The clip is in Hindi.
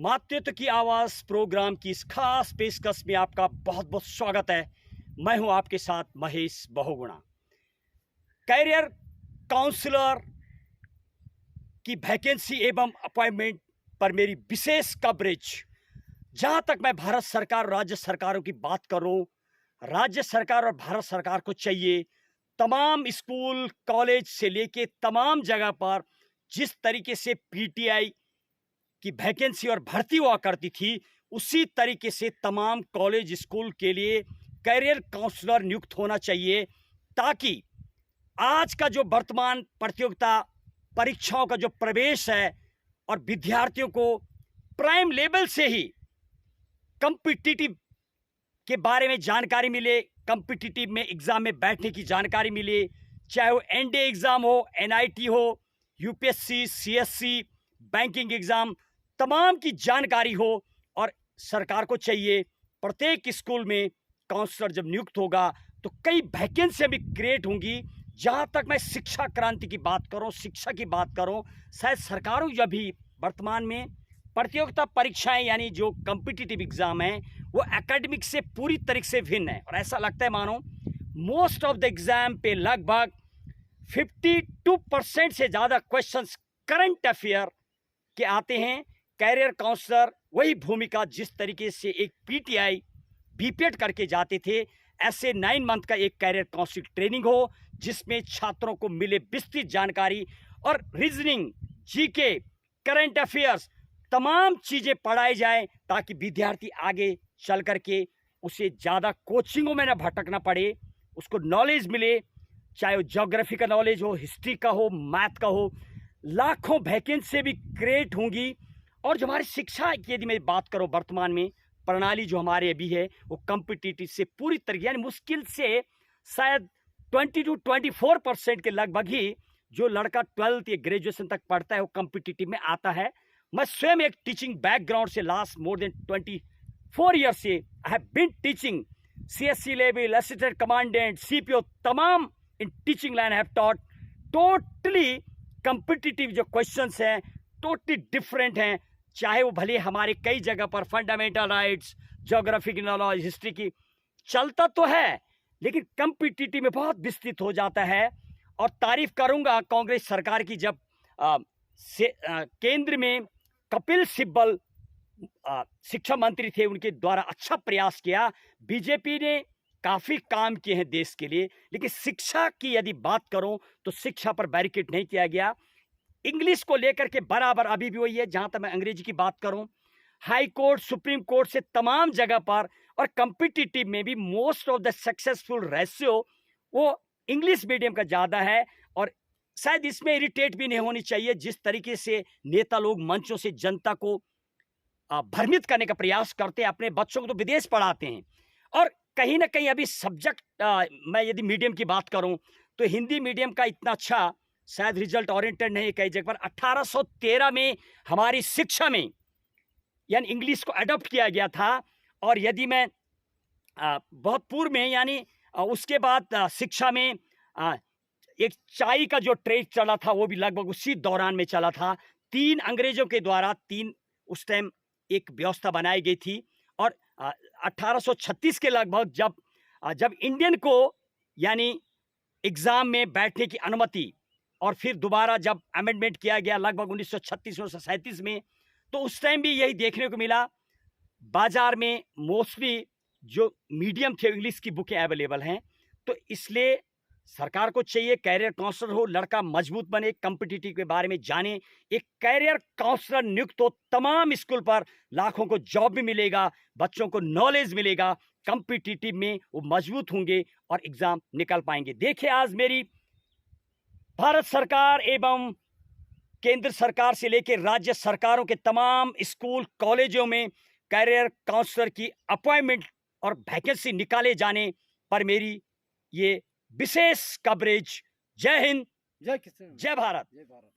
मातृत्व की आवाज़ प्रोग्राम की इस खास पेशकश में आपका बहुत बहुत स्वागत है। मैं हूं आपके साथ महेश बहुगुणा। कैरियर काउंसलर की वैकेंसी एवं अपॉइंटमेंट पर मेरी विशेष कवरेज। जहां तक मैं भारत सरकार और राज्य सरकारों की बात करूं, राज्य सरकार और भारत सरकार को चाहिए तमाम स्कूल कॉलेज से लेके तमाम जगह पर जिस तरीके से पीटीआई की वैकेंसी और भर्ती हुआ करती थी, उसी तरीके से तमाम कॉलेज स्कूल के लिए कैरियर काउंसलर नियुक्त होना चाहिए, ताकि आज का जो वर्तमान प्रतियोगिता परीक्षाओं का जो प्रवेश है और विद्यार्थियों को प्राइम लेवल से ही कॉम्पिटिटिव के बारे में जानकारी मिले, कॉम्पिटिटिव में एग्ज़ाम में बैठने की जानकारी मिले, चाहे वो एनडीए एग्ज़ाम हो, एनआईटी हो, यूपीएससी, सीएससी, बैंकिंग एग्ज़ाम, तमाम की जानकारी हो। और सरकार को चाहिए प्रत्येक स्कूल में काउंसलर जब नियुक्त होगा तो कई वैकेंसियाँ भी क्रिएट होंगी। जहाँ तक मैं शिक्षा क्रांति की बात करूँ, शिक्षा की बात करूँ, शायद सरकारों जब भी वर्तमान में प्रतियोगिता परीक्षाएं यानी जो कॉम्पिटिटिव एग्ज़ाम हैं वो एकेडमिक से पूरी तरीके से भिन्न है। और ऐसा लगता है मानो मोस्ट ऑफ द एग्ज़ाम पे लगभग 52% से ज़्यादा क्वेश्चंस करंट अफेयर के आते हैं। कैरियर काउंसलर वही भूमिका जिस तरीके से एक पीटीआई बीपीएड करके जाते थे, ऐसे 9 मंथ का एक कैरियर काउंसलिंग ट्रेनिंग हो, जिसमें छात्रों को मिले विस्तृत जानकारी और रीजनिंग, जीके, करंट अफेयर्स, तमाम चीज़ें पढ़ाई जाए, ताकि विद्यार्थी आगे चल करके उसे ज़्यादा कोचिंगों में ना भटकना पड़े, उसको नॉलेज मिले, चाहे वो ज्योग्राफी का नॉलेज हो, हिस्ट्री का हो, मैथ का हो। लाखों वैकेंसी भी क्रिएट होंगी। और जो हमारी शिक्षा की यदि मैं बात करूँ, वर्तमान में प्रणाली जो हमारे अभी है वो कॉम्पिटिटिव से पूरी तरीके यानी मुश्किल से शायद 20 to 24% के लगभग ही जो लड़का 12th या ग्रेजुएशन तक पढ़ता है वो कॉम्पिटिटिव में आता है। मैं स्वयं एक टीचिंग बैकग्राउंड से लास्ट मोर देन 24 ईयर्स से I have been teaching CSC level, assistant commandant, CPO, तमाम in teaching line have taught. Totally competitive जो क्वेश्चंस हैं टोटली डिफरेंट हैं, चाहे वो भले हमारे कई जगह पर फंडामेंटल राइट्स, ज्योग्राफी की नॉलेज, हिस्ट्री की चलता तो है, लेकिन कॉम्पिटिटिव में बहुत विस्तृत हो जाता है। और तारीफ करूंगा कांग्रेस सरकार की, जब केंद्र में कपिल सिब्बल शिक्षा मंत्री थे, उनके द्वारा अच्छा प्रयास किया। बीजेपी ने काफ़ी काम किए हैं देश के लिए, लेकिन शिक्षा की यदि बात करूं तो शिक्षा पर बैरिकेड नहीं किया गया। इंग्लिश को लेकर के बराबर अभी भी वही है। जहां तक मैं अंग्रेजी की बात करूं, हाई कोर्ट, सुप्रीम कोर्ट से तमाम जगह पर, और कॉम्पिटिटिव में भी most of the successful ratio वो इंग्लिश मीडियम का ज़्यादा है। और शायद इसमें इरिटेट भी नहीं होनी चाहिए, जिस तरीके से नेता लोग मंचों से जनता को भ्रमित करने का प्रयास करते हैं, अपने बच्चों को तो विदेश पढ़ाते हैं। और कहीं ना कहीं अभी सब्जेक्ट मैं यदि मीडियम की बात करूं तो हिंदी मीडियम का इतना अच्छा शायद रिजल्ट ओरिएंटेड नहीं है कई जगह पर। 1813 में हमारी शिक्षा में यानी इंग्लिश को अडॉप्ट किया गया था। और यदि मैं बहुत पूर्व में यानी उसके बाद शिक्षा में एक चाय का जो ट्रेड चला था वो भी लगभग उसी दौरान में चला था। 3 अंग्रेजों के द्वारा उस टाइम एक व्यवस्था बनाई गई थी। और 1836 के लगभग जब इंडियन को यानी एग्ज़ाम में बैठने की अनुमति, और फिर दोबारा जब अमेंडमेंट किया गया लगभग 1936-1937 में, तो उस टाइम भी यही देखने को मिला। बाज़ार में मोस्टली जो मीडियम थे इंग्लिश की बुकें अवेलेबल हैं। तो इसलिए सरकार को चाहिए कैरियर काउंसलर हो, लड़का मजबूत बने, कॉम्पिटिटिव के बारे में जाने, एक कैरियर काउंसलर नियुक्त हो, तमाम स्कूल पर लाखों को जॉब भी मिलेगा, बच्चों को नॉलेज मिलेगा, कॉम्पिटिटिव में वो मजबूत होंगे और एग्ज़ाम निकल पाएंगे। देखिए, आज मेरी भारत सरकार एवं केंद्र सरकार से लेकर राज्य सरकारों के तमाम स्कूल कॉलेजों में कैरियर काउंसलर की अपॉइंटमेंट और वैकेंसी निकाले जाने पर मेरी ये विशेष कवरेज। जय हिंद, जय किसान, जय भारत। जय भारत।